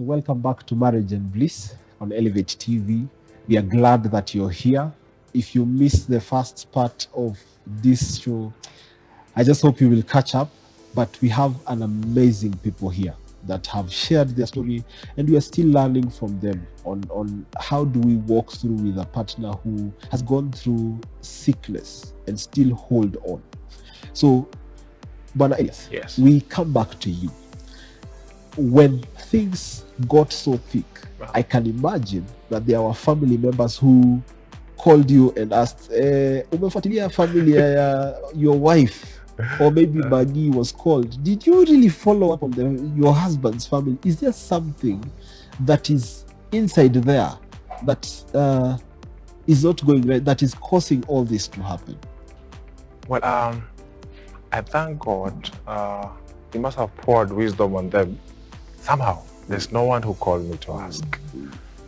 welcome back to Marriage and Bliss on Elevate TV. We are glad that you're here. If you missed the first part of this show, I just hope you will catch up. But we have an amazing people here that have shared their story, and we are still learning from them on how do we walk through with a partner who has gone through sickness and still hold on. So, Bwana Elias, Yes. we come back to you. When things got so thick, Wow. I can imagine that there were family members who called you and asked, umefuatilia familia ya your wife, or maybe Maggie was called. Did you really follow up on your husband's family? Is there something that is inside there that is not going right, that is causing all this to happen? Well, I thank God. He must have poured wisdom on them. Somehow, there's no one who called me to ask,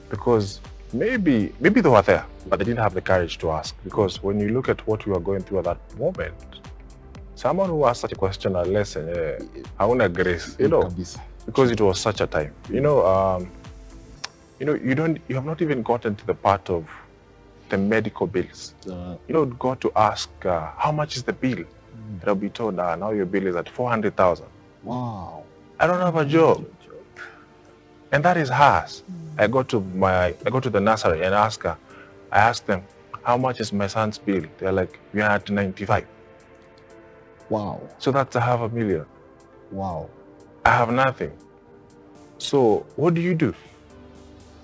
because maybe they were there, but they didn't have the courage to ask. Because when you look at what we were going through at that moment, someone who asked such a question, unless hauna grace, because it was such a time. You have not even gotten to the part of the medical bills. Got to ask, how much is the bill? They'll be told, now your bill is at 400,000. Wow. I don't have a job. And that is hers. I go to the nursery and I ask them, how much is my son's bill? They're like, we are at 95. Wow. So that's $500,000. Wow. I have nothing. So what do?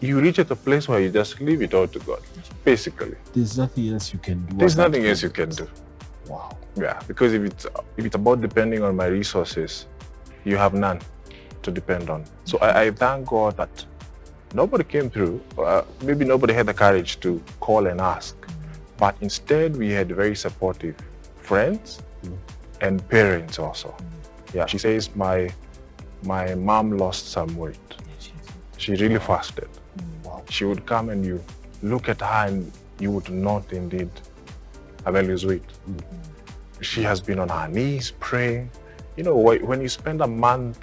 You reach at a place where you just leave it all to God, basically. There's nothing else you can do. There's nothing else you can do. Wow. Yeah, because if it's about depending on my resources, you have none to depend on. So I thank God that nobody came through. Maybe nobody had the courage to call and ask, but instead we had very supportive friends and parents also. Yeah, she says my mom lost some weight. She really fasted. Wow. She would come and you look at her and you would not indeed lose weight. She has been on her knees praying. When you spend a month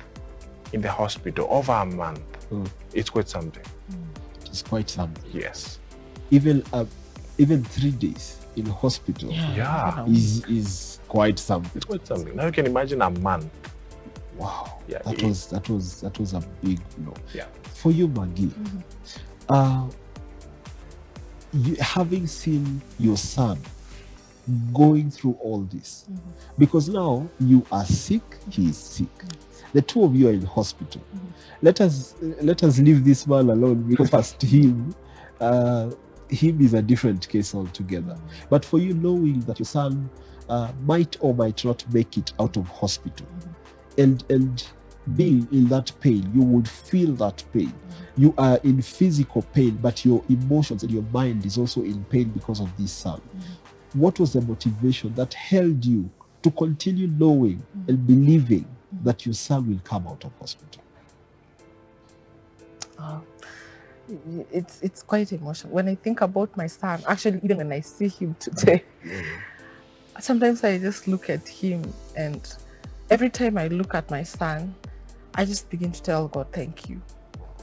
in the hospital, over a month, it's quite something. It's quite something. Yes. Even 3 days in hospital is quite something. It's quite something. Now you can imagine a month. Wow. Yeah, that was a big blow. Yeah. For you, Maggie, having seen your son going through all this, because now you are sick, he is sick. The two of you are in hospital. Let us leave this man alone, because past him is a different case altogether. But for you, knowing that your son might or might not make it out of hospital, and being in that pain, you would feel that pain. You are in physical pain, but your emotions and your mind is also in pain because of this son. What was the motivation that held you to continue knowing and believing that your son will come out of hospital? It's quite emotional. When I think about my son, actually, even when I see him today, sometimes I just look at him, and every time I look at my son, I just begin to tell God, thank you.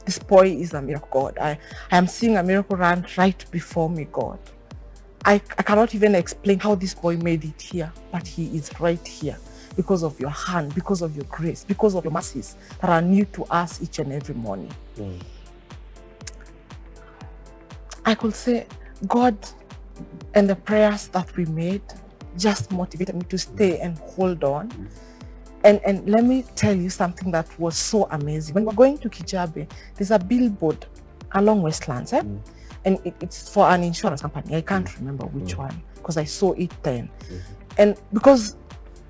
This boy is a miracle, God. I am seeing a miracle run right before me, God. I cannot even explain how this boy made it here, but he is right here because of your hand, because of your grace, because of your mercies that are new to us each and every morning. I could say God and the prayers that we made just motivated me to stay and hold on. And let me tell you something that was so amazing. When we're going to Kijabe, there's a billboard along Westlands, and it's for an insurance company. I can't remember which one, because I saw it then. And because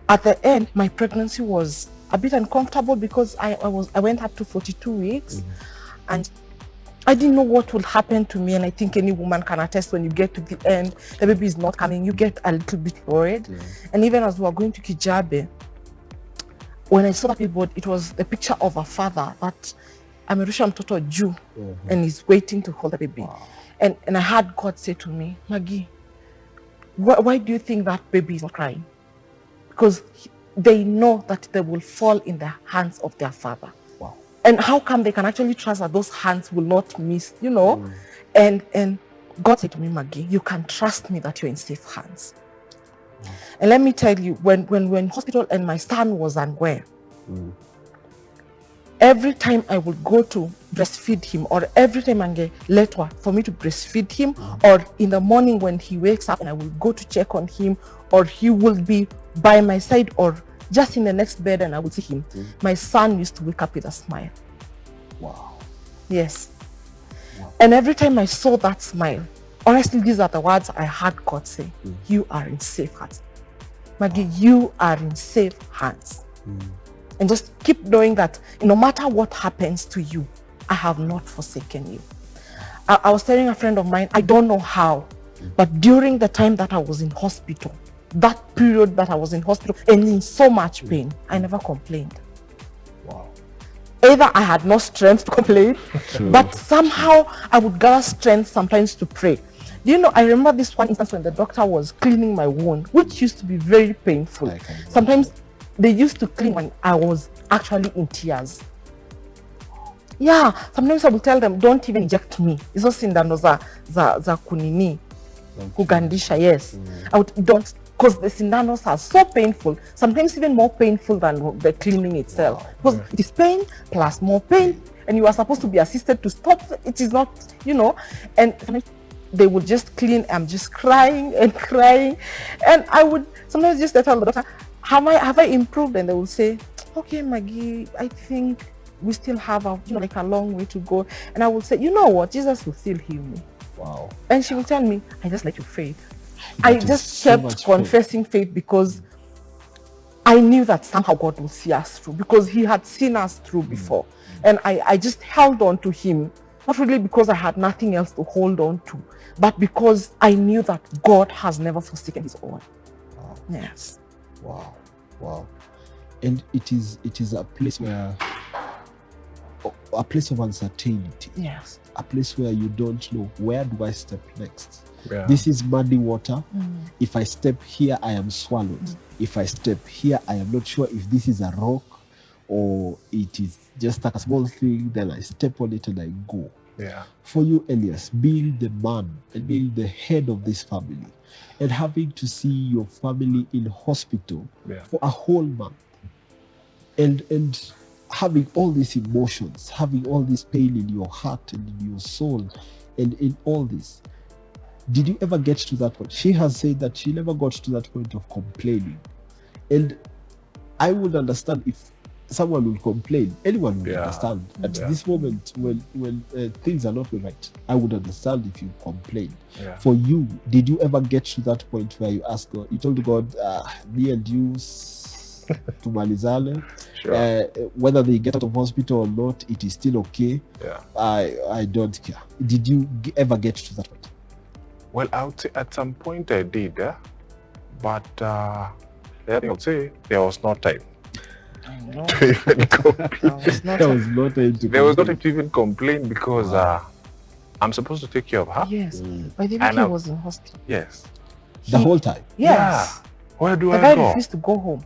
at the end, my pregnancy was a bit uncomfortable, because I went up to 42 weeks, and I didn't know what would happen to me. And I think any woman can attest, when you get to the end, the baby is not coming, you get a little bit worried. And even as we were going to Kijabe, when I saw that billboard, it was the picture of a father that amerusha mtoto juu and he's waiting to hold the baby. Wow. And I heard God say to me, Maggie, why do you think that baby is not crying? Because they know that they will fall in the hands of their father. Wow. And how come they can actually trust that those hands will not miss, you know? And God said to me, Maggie, you can trust me that you're in safe hands. And let me tell you, when hospital and my son was unwell, every time I would go to breastfeed him, or every time I get letter for me to breastfeed him, or in the morning when he wakes up and I will go to check on him, or he will be by my side or just in the next bed and I would see him, my son used to wake up with a smile. Wow. Yes. Wow. And every time I saw that smile, honestly, these are the words I heard God say, you are in safe hands. Maggie, you are in safe hands. And just keep knowing that no matter what happens to you, I have not forsaken you. I was telling a friend of mine, I don't know how, but during the time that I was in hospital, that period that I was in hospital and in so much pain, I never complained. Wow. Either I had no strength to complain, but somehow I would gather strength sometimes to pray. You know, I remember this one instance when the doctor was cleaning my wound, which used to be very painful. Sometimes they used to clean when I was actually in tears. Yeah, sometimes I would tell them, don't even inject me. Izo sindano za kunini, kugandisha, yes. I would, don't, because the sindanos are so painful, sometimes even more painful than the cleaning itself. Because it is pain plus more pain, and you are supposed to be assisted to stop. It is not, you know, and sometimes they would just clean. I'm just crying and crying, and I would sometimes just tell the doctor, have I improved? And they will say, okay, Maggie, I think we still have like a long way to go. And I will say, you know what, Jesus will still heal me. Wow. And she will tell me, I just let you faith. That I is just so kept much confessing faith because I knew that somehow God will see us through, because he had seen us through before. And I just held on to him, not really because I had nothing else to hold on to, but because I knew that God has never forsaken his own. Wow. Yes. Wow. Wow. And it is a place where, a place of uncertainty. Yes. A place where you don't know, where do I step next? Yeah. This is muddy water. If I step here, I am swallowed. If I step here, I am not sure if this is a rock or it is just like a small thing. Then I step on it and I go. Yeah. For you, Elias, being the man and being the head of this family and having to see your family in hospital for a whole month and having all these emotions, having all this pain in your heart and in your soul and in all this, did you ever get to that point? She has said that she never got to that point of complaining. And I would understand if someone will complain. Anyone will understand. At this moment, when things are not right, I would understand if you complain. For you, did you ever get to that point where you asked God, you told God, me and you to Malizale, whether they get out of hospital or not, it is still okay. I don't care. Did you ever get to that point? Well, I would say at some point I did, but I would say there was no time to even complain. There was no time to There was no time to even complain because I'm supposed to take care of her. Yes, by the way, he was in hospital. Yes. The whole time? Yes. Where do I go? The guy refused to go home.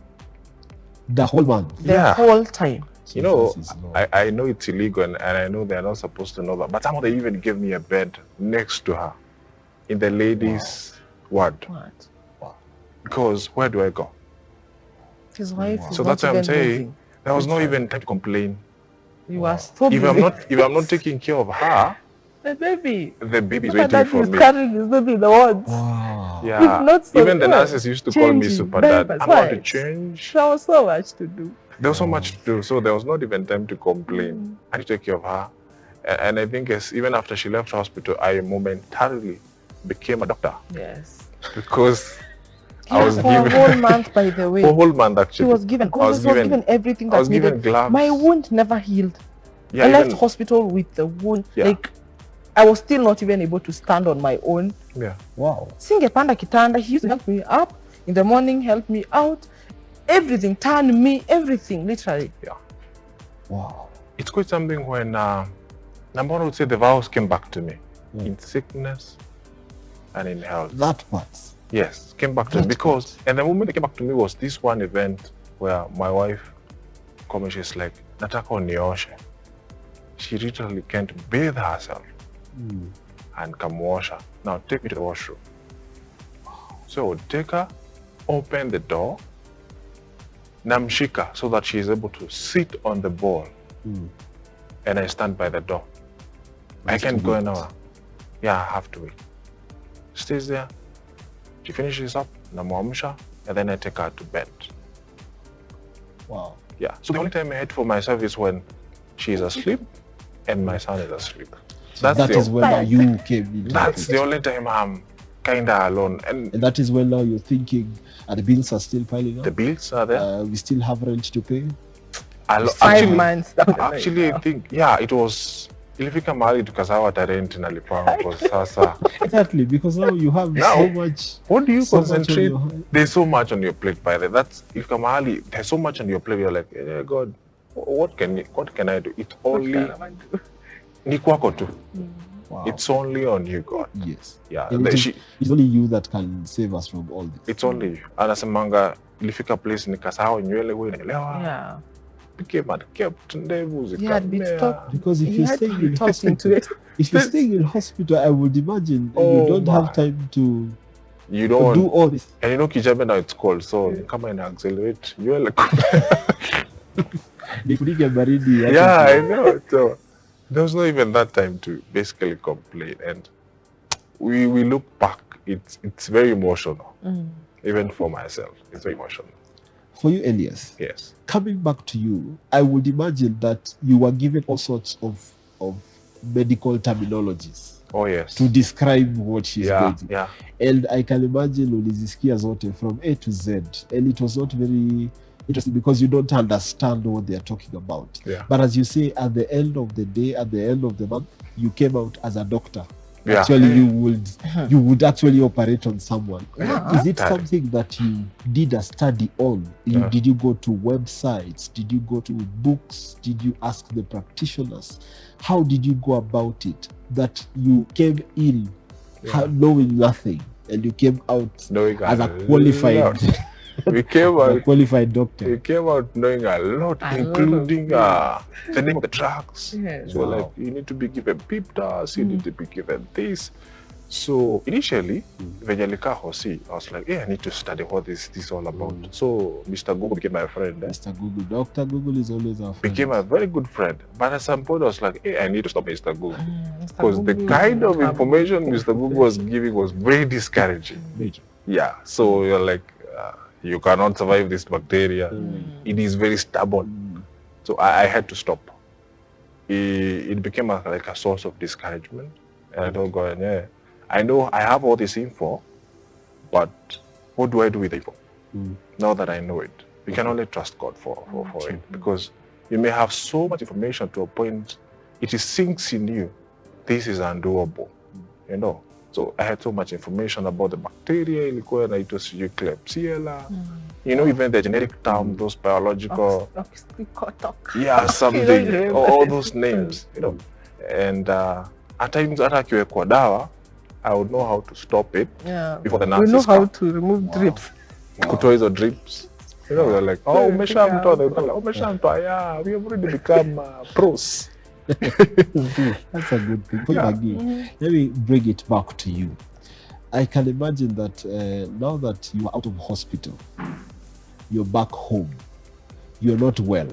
The whole month? The whole time. You know, I know it's illegal and I know they're not supposed to know that, but somehow they even gave me a bed next to her in the ladies' ward. Wow. Because where do I go? His wife is so not that's what I'm saying. moving. There was not even time to complain. You are so busy. If I'm not taking care of her, the baby is waiting for me. Carrying his baby in the wards. Wow. Yeah. If not so even the nurses used to call me super dad. I'm about to change. There was so much to do. There was so much to do, so there was not even time to complain. I had to take care of her. And I think even after she left hospital, I momentarily became a doctor. Yes. Because I was given... For a whole month, by the way. For a whole month, actually. She was given. God was given everything that needed. Given gloves. My wound never healed. I left hospital with the wound. Like, I was still not even able to stand on my own. Yeah. Wow. Singepanda kitanda, he used to help me up. In the morning, help me out. Everything, turn me, everything, literally. Yeah. Wow. It's quite something when, number one, I would say the vowels came back to me. In sickness and in health. That part. Yes, came back to me because, and the moment it came back to me was this one event where my wife called me, she's like, Nataka unioshe. she literally can't bathe herself and come wash her. Now take me to the washroom. So I would take her, open the door, namshika, so that she is able to sit on the ball. And I stand by the door. I can't go anywhere. Yeah, I have to wait. Stays there. She finishes up, namwamsha, and then I take her to bed. Wow. Yeah. So the only time I hate for myself is when she is asleep and my son is asleep. That is when now you came into That's the only time I'm kinda alone. And that is when now you're thinking, the bills are still piling up. the bills are there. We still have rent to pay. 5 months down the line. Actually, I think, yeah, it was ilifika mahali tukasawa hata rent nalipa kwa sasa. Exactly, because now you have so much. What do you so much on concentrate? your hand. There's so much on your plate, by the way. That's ilifika mahali. There's so much on your plate. You're like, yeah, God, what can I do? It's only ni kwako tu. Wow. It's only on you, God. Yes. Yeah. And it's only you that can save us from all this. It's only you. Anasemanga ilifika place nikasahau nywele huyu naelewa. Yeah. Became kept ndevu zikamea. Because if He you're had staying to be in talked into it. if you're staying in hospital, I would imagine you don't have time to you don't do all this. And you know Kijabe now it's cold, so come and accelerate. You're like yeah, I know. So there was not even that time to basically complain. And we look back, it's very emotional. Even for myself, it's very emotional. For you, Elias, yes. Coming back to you, I would imagine that you were given all sorts of medical terminologies. Oh yes. To describe what she's going through. Yeah. And I can imagine ulizisikia zote from A to Z. And it was not very interesting because you don't understand what they're talking about. Yeah. But as you say, at the end of the day, at the end of the month, you came out as a doctor. Yeah. Actually, you would actually operate on someone. Yeah. Is it something that you did a study on? Did you go to websites? Did you go to books? Did you ask the practitioners? How did you go about it that you came in knowing nothing and you came out knowing as a qualified we came out a qualified doctor? We came out knowing a lot, including the name of the drugs. Yes. So like you need to be given PEEP test, you need to be given this. So initially, when Hosi, I was like, I need to study what this is all about. So Mr. Google became my friend. Mr. Google, Dr. Google is always our friend. Became a very good friend. But at some point, I was like, I need to stop Mr. Google. Because the kind of information Mr. Google was giving was very discouraging. Yeah. So you're like, you cannot survive this bacteria. It is very stubborn. So I had to stop. It became like a source of discouragement. And I told God, I know I have all this info, but what do I do with the info? Now that I know it, we can only trust God for it. Because you may have so much information to a point, it sinks in you. This is undoable, you know. So I had so much information about the bacteria, Klebsiella, you know, even the genetic term, those biological, something, all those names, you know. And at times, I would know how to stop it before the nurses we know how to remove drips. Kutoa hizo drips. You know, they're like, umeshamtoa. They're like, umeshamtoa. Yeah, we have already become pros. That's a good thing. Let me bring it back to you. I can imagine that now that you are out of hospital, you're back home, you're not well.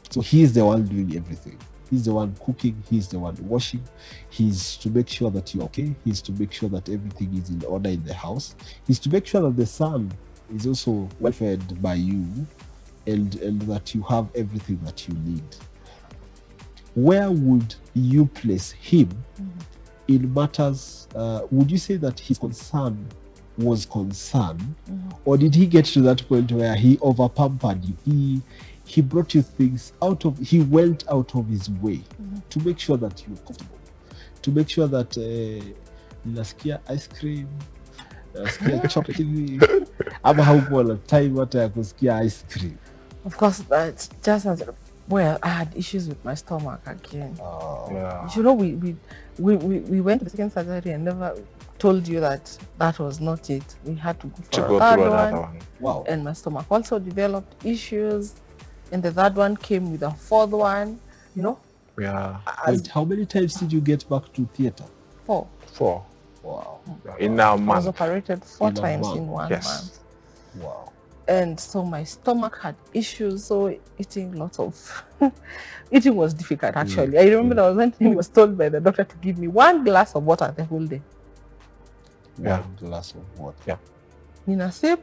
So he's the one doing everything. He's the one cooking, he's the one washing, he's to make sure that you're okay, he's to make sure that everything is in order in the house, he's to make sure that the son is also well fed by you and that you have everything that you need. Where would you place him in matters? Would you say that his concern was concern, or did he get to that point where he over-pampered you? He brought you things he went out of his way to make sure that you're comfortable, to make sure that ninasikia ice cream, ninasikia chocolate, ama haukuwa na time hata ya kusikia ice cream. Of course, that's just as well. I had issues with my stomach again. You know, we went to the second surgery and never told you that was not it. We had to go for a third one. Wow. And my stomach also developed issues. And the third one came with a fourth one, you know. Yeah. Wait, how many times did you get back to theater? 4. 4. Wow. In a I was month. operated 4 In a times month. in 1 Yes. month. Wow. And so my stomach had issues, so eating lots of eating was difficult actually. I remember there was one time I was told by the doctor to give me 1 glass of water the whole day. Yeah. 1 glass of water. Yeah. Nina sip,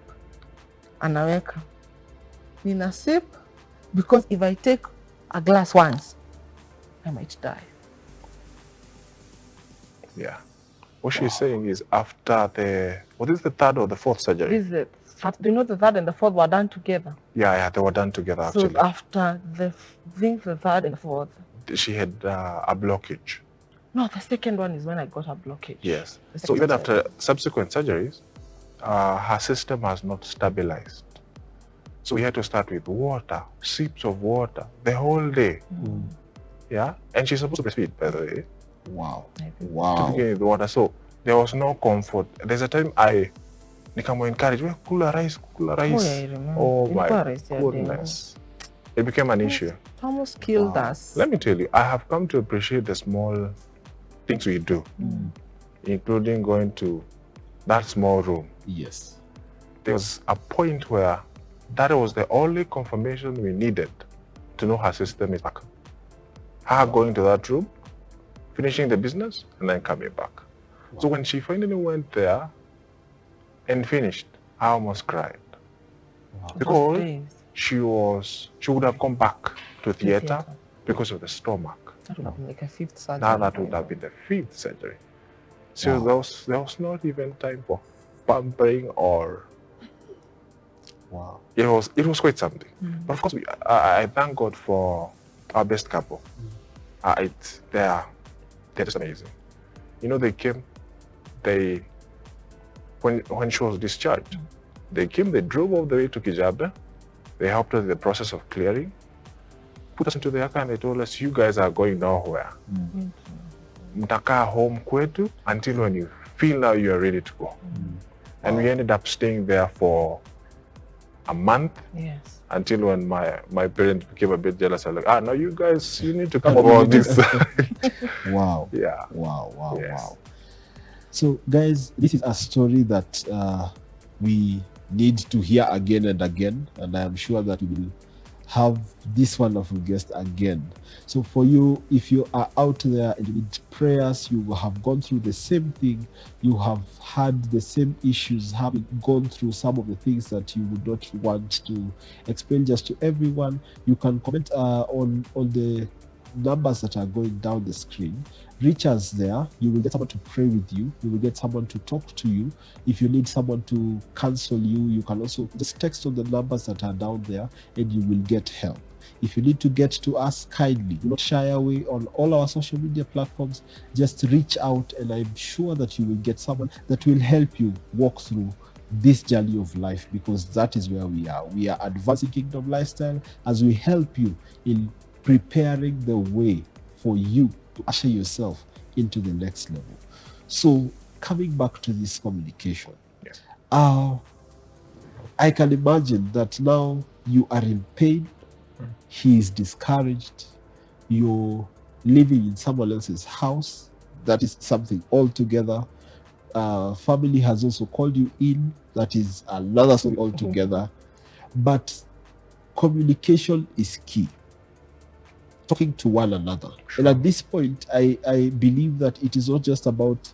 anaweka. Nina sip, because if I take a glass once, I might die. Yeah. What she's saying is after what is the 3rd or the 4th surgery? This is the do you know the 3rd and the 4th were done together? Yeah, they were done together So actually. after the 3rd and 4th. She had a blockage. No, the 2nd one is when I got a blockage. Yes. The So 2nd even surgery. after subsequent surgeries, her system has not stabilized. So we had to start with water, sips of water, the whole day. Yeah? And she's supposed to breastfeed, by the way. Wow. I think. To Wow. begin with water. So there was no comfort. There's a time I encouraged, well, cooler rice. Oh, yeah, I remember. Oh my Ilikuwa rice ya goodness. It became an issue. It almost killed Wow. us. Let me tell you, I have come to appreciate the small things we do, including going to that small room. Yes. There was a point where that was the only confirmation we needed to know her system is back. Her going to that room, finishing the business, and then coming back. So when she finally went there and finished, I almost cried. Wow. Because Days. she would have come back to theater theater. because of the stomach. That would have been like a 5th surgery. Now that would have been the 5th surgery. So Wow. there was not even time for pampering or Wow. it was quite something. But of course, I thank God for our best couple. They're just amazing. You know, they came, when she was discharged, they came, they drove all the way to Kijabe. They helped us in the process of clearing, put us into the car, and they told us, you guys are going nowhere. Mtakaa home kwetu until when you feel now you are ready to go. And we ended up staying there for a month. Yes. Until when my parents became a bit jealous. I was like, no, you guys, you need to come over on this. Wow. Yeah. Wow. Wow. Yes. Wow. So, guys, this is a story that we need to hear again and again, and I am sure that we will have this wonderful guest again. So for you, if you are out there and you need prayers, you have gone through the same thing, you have had the same issues, having gone through some of the things that you would not want to explain just to everyone, you can comment on the numbers that are going down the screen. Reach us there. You will get someone to pray with you. You will get someone to talk to you. If you need someone to counsel you, you can also just text on the numbers that are down there and you will get help. If you need to get to us, kindly do not shy away on all our social media platforms. Just reach out and I'm sure that you will get someone that will help you walk through this journey of life, because that is where we are. We are advancing Kingdom Lifestyle as we help you in preparing the way for you to usher yourself into the next level. So coming back to this communication, Yes. I can imagine that now you are in pain, he is discouraged, you're living in someone else's house. That is something altogether. Family has also called you in. That is another story altogether. But communication is key. Talking to one another. Sure. And at this point, I believe that it is not just about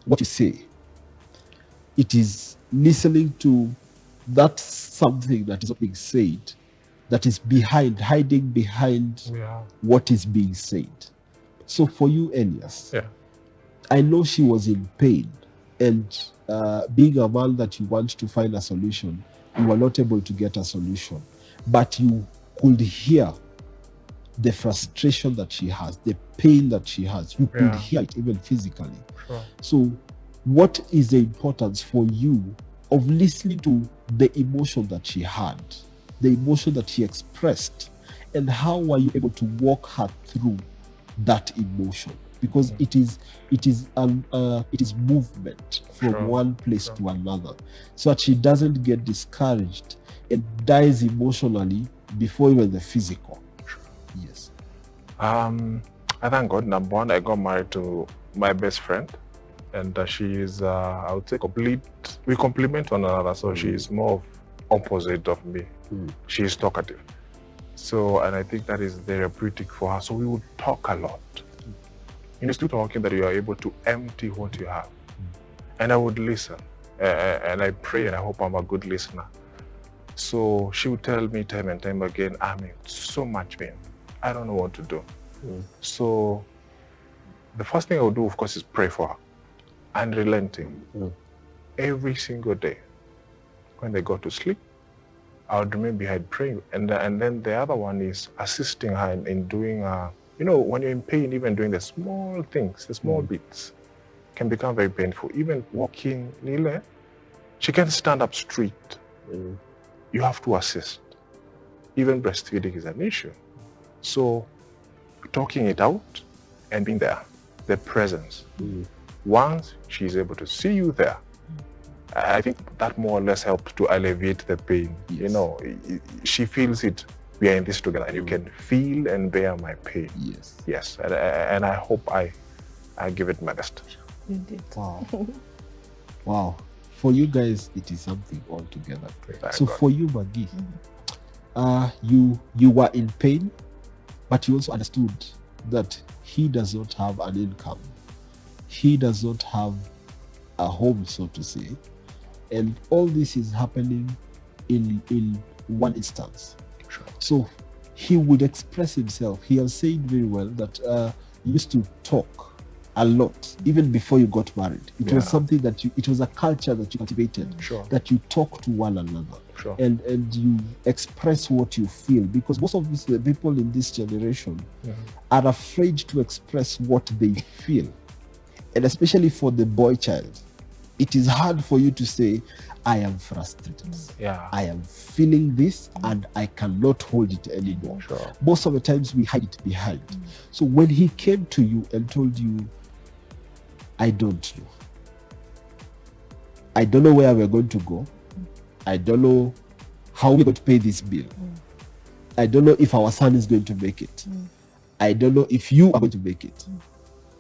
what you say. It is listening to that something that is not being said, that is hiding behind what is being said. So for you, Elias, Yeah. I know she was in pain, and being a man that you want to find a solution, you were not able to get a solution, but you could hear the frustration that she has, the pain that she has. You could Yeah. hear it even physically. Sure. So what is the importance for you of listening to the emotion that she had, the emotion that she expressed, and how were you able to walk her through that emotion? Because it is movement from Sure. one place Sure. to another, so that she doesn't get discouraged and dies emotionally before even the physical. Yes. I thank God. Number one, I got married to my best friend, and she is, I would say, we complement one another. So she is more of opposite of me. She is talkative. So, and I think that is therapeutic for her. So we would talk a lot. You know, still talking that you are able to empty what you have. And I would listen. And I pray and I hope I'm a good listener. So she would tell me time and time again, I'm in so much pain. I don't know what to do. So the first thing I would do, of course, is pray for her. Unrelenting. Every single day. When they go to sleep, I would remain behind praying. And then the other one is assisting her in doing, you know, when you're in pain, even doing the small things, the small bits, can become very painful. Even walking, Nile, she can't stand up straight. You have to assist. Even breastfeeding is an issue. So talking it out and being there, the presence. Once she's able to see you there, I think that more or less helps to alleviate the pain. Yes. You know, she feels it. We are in this together, and you can feel and bear my pain. Yes. Yes, and I hope I give it my best. Indeed. Wow. Wow. For you guys, it is something altogether. Thank So God. for you, Maggie, you were in pain, but you also understood that he does not have an income. He does not have a home, so to say. And all this is happening in one instance. Sure. So he would express himself. He has said very well that he used to talk a lot, even before you got married. It was something that it was a culture that you cultivated, Sure. that you talk to one another. Sure. And you express what you feel, because most of the people in this generation are afraid to express what they feel. And especially for the boy child, it is hard for you to say, I am frustrated. Yeah. I am feeling this and I cannot hold it anymore. Sure. Most of the times we hide it behind. So when he came to you and told you, I don't know. I don't know where we're going to go. I don't know how we're going to pay this bill. I don't know if our son is going to make it. I don't know if you are going to make it.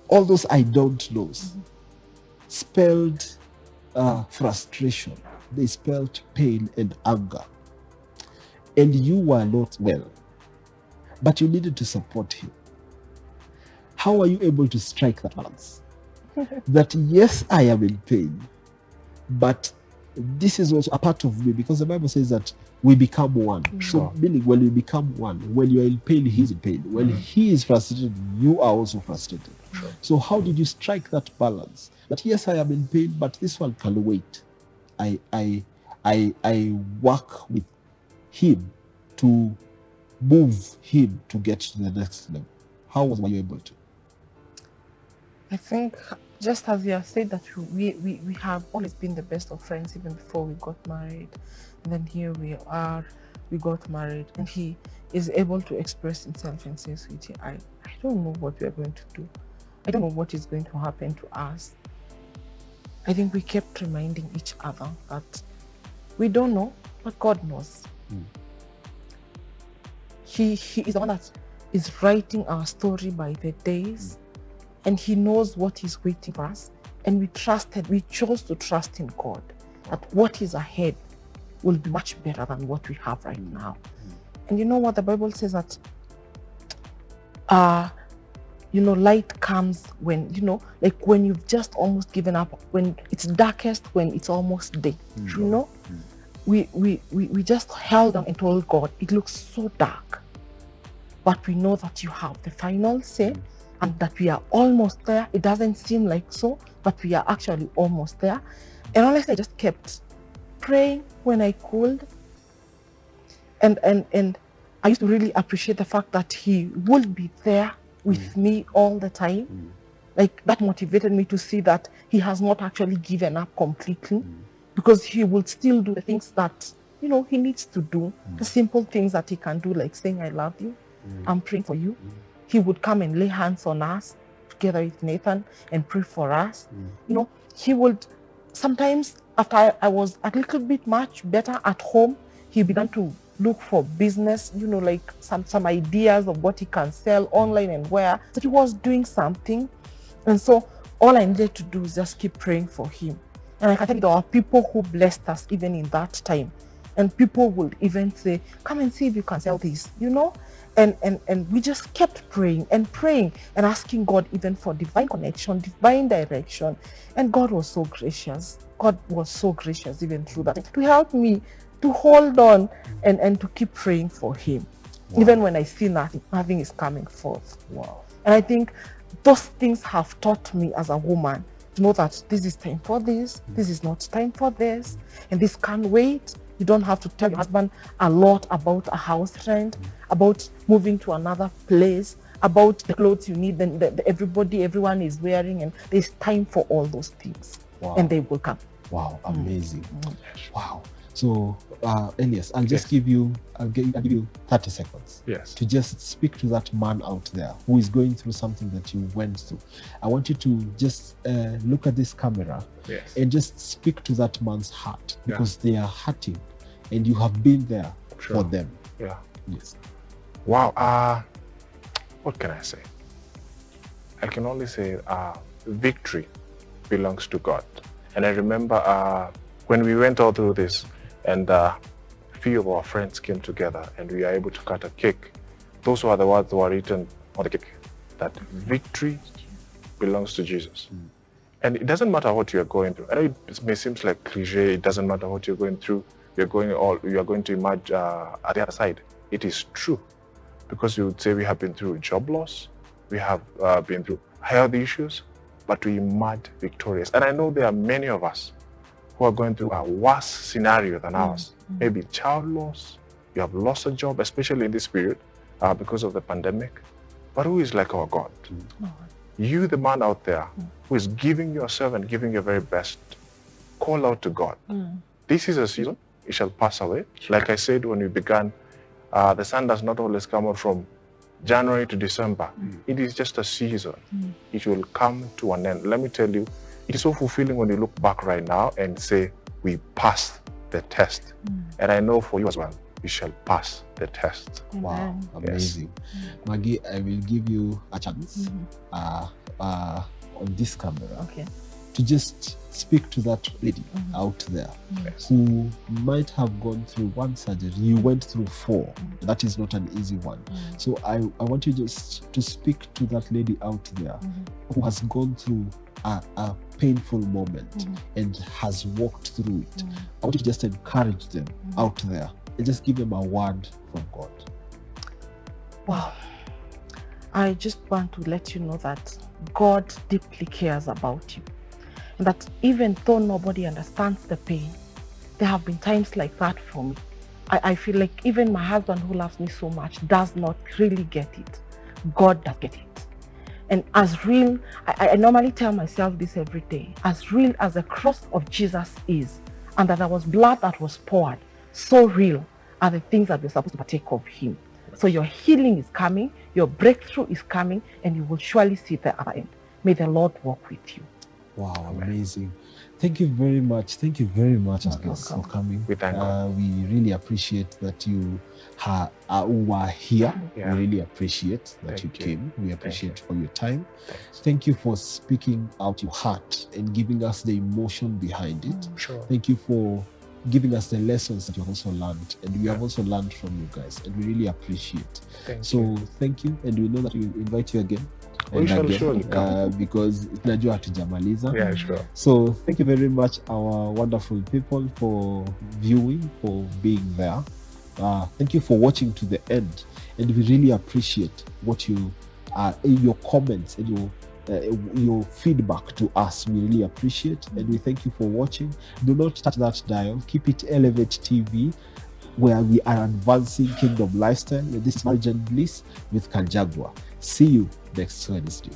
All those I don't knows spelled frustration. They spelled pain and anger. And you were not well, but you needed to support him. How are you able to strike that balance? That yes, I am in pain, but this is also a part of me, because the Bible says that we become one. So meaning when we become one, when you're in pain, he's in pain. When he is frustrated, you are also frustrated. So how did you strike that balance? That yes, I am in pain, but this one can wait. I work with him to move him to get to the next level. How were you able to? I think just as you have said that we have always been the best of friends even before we got married. And then here we are, we got married, and he is able to express himself and say, sweetie, I don't know what we are going to do. I don't know what is going to happen to us. I think we kept reminding each other that we don't know, but God knows. He is the one that is writing our story by the days, and he knows what is waiting for us. And we chose to trust in God, that what is ahead will be much better than what we have right now. And you know what the Bible says, that light comes when, like when you've just almost given up, when it's darkest, when it's almost day. We just held on and told God, it looks so dark, but we know that you have the final say, and that we are almost there. It doesn't seem like so, but we are actually almost there. And honestly, I just kept praying when I could. And I used to really appreciate the fact that he would be there with me all the time. Like, that motivated me to see that he has not actually given up completely, because he will still do the things that, he needs to do. The simple things that he can do, like saying, I love you, I'm praying for you. He would come and lay hands on us together with Nathan and pray for us. He would sometimes, after I was a little bit much better at home, he began to look for business, like some ideas of what he can sell online and where. So he was doing something. And so all I needed to do is just keep praying for him. And I can tell you there are people who blessed us even in that time. And people would even say, come and see if you can sell this, And we just kept praying and asking God even for divine connection, divine direction. And God was so gracious. God was so gracious even through that to help me to hold on and to keep praying for him. Wow. Even when I see nothing is coming forth. Wow. And I think those things have taught me as a woman to know that this is time for this, this is not time for this, and this can't wait. You don't have to tell your husband a lot about a house rent, about moving to another place, about the clothes you need, and everyone is wearing, and there's time for all those things. Wow. And they will come. Wow, amazing. Wow. So, Elias, I'll give you 30 seconds. Yes. To just speak to that man out there who is going through something that you went through. I want you to just look at this camera. Yes. And just speak to that man's heart, because they are hurting and you have been there for them. Yeah. Yes. Wow. What can I say? I can only say victory belongs to God. And I remember when we went all through this, and a few of our friends came together and we were able to cut a cake. Those were the words that were written on the cake, that victory belongs to Jesus. And it doesn't matter what you are going through. I know it may seem like cliche, it doesn't matter what you're going through, you are going to emerge at the other side. It is true, because you would say we have been through job loss, we have been through health issues, but we emerge victorious. And I know there are many of us who are going through a worse scenario than ours. Maybe child loss, you have lost a job, especially in this period because of the pandemic. But who is like our God? You, the man out there who is giving yourself and giving your very best, call out to God. This is a season, it shall pass away. Like I said when we began, the sun does not always come out from January to December. It is just a season. It will come to an end. Let me tell you, it is so fulfilling when you look back right now and say, we passed the test. And I know for you as well, you shall pass the test. Wow, amazing. Yes. Maggie, I will give you a chance on this camera to just speak to that lady out there who might have gone through one surgery. You went through 4. That is not an easy one. So I want you just to speak to that lady out there who has gone through a painful moment and has walked through it. I want you to just encourage them out there and just give them a word from God. Wow. I just want to let you know that God deeply cares about you. And that even though nobody understands the pain, there have been times like that for me. I feel like even my husband, who loves me so much, does not really get it. God does get it. And as real, I normally tell myself this every day, as real as the cross of Jesus is, and that there was blood that was poured, so real are the things that we're supposed to partake of him. So your healing is coming, your breakthrough is coming, and you will surely see the other end. May the Lord walk with you. Wow, amazing. Thank you very much. Thank you very much for coming. We thank God. We really appreciate that you were here. Yeah. We really appreciate that you came. We appreciate for your time. Thanks. Thank you for speaking out your heart and giving us the emotion behind it. Sure. Thank you for giving us the lessons that you have also learned, and we have also learned from you guys, and we really appreciate. Thank you, and we know that we will invite you again. We shall surely come. Because tunajua hatujamaliza. Yeah, sure. So thank you very much, our wonderful people, for viewing, for being there. Thank you for watching to the end, and we really appreciate what you your comments and your feedback to us. We really appreciate, and we thank you for watching. Do not touch that dial. Keep it Elevate TV, where we are advancing kingdom lifestyle. This is Marriage and Bliss with Kanjagwa. See you next Wednesday.